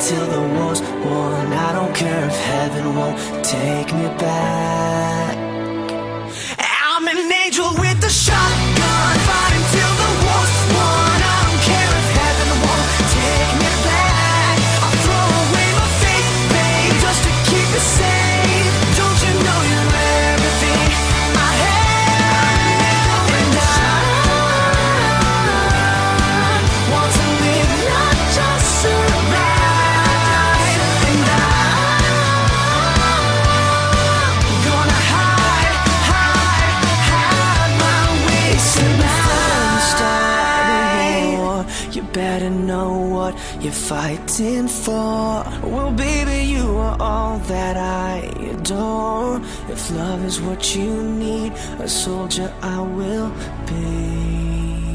till the war's won. I don't care if heaven won't take me back. I'm an angel with a shotgun, fighting till the war's won. I don't care if heaven won't take me back. I'll throw away my faith, babe, just to keep it safe. Don't you know you're everything I have? And I want to live, not just survive. And I'm gonna hide my way tonight. You better know what you're fighting for. Well, baby, you are all that I adore. If love is what you need, a soldier I will be.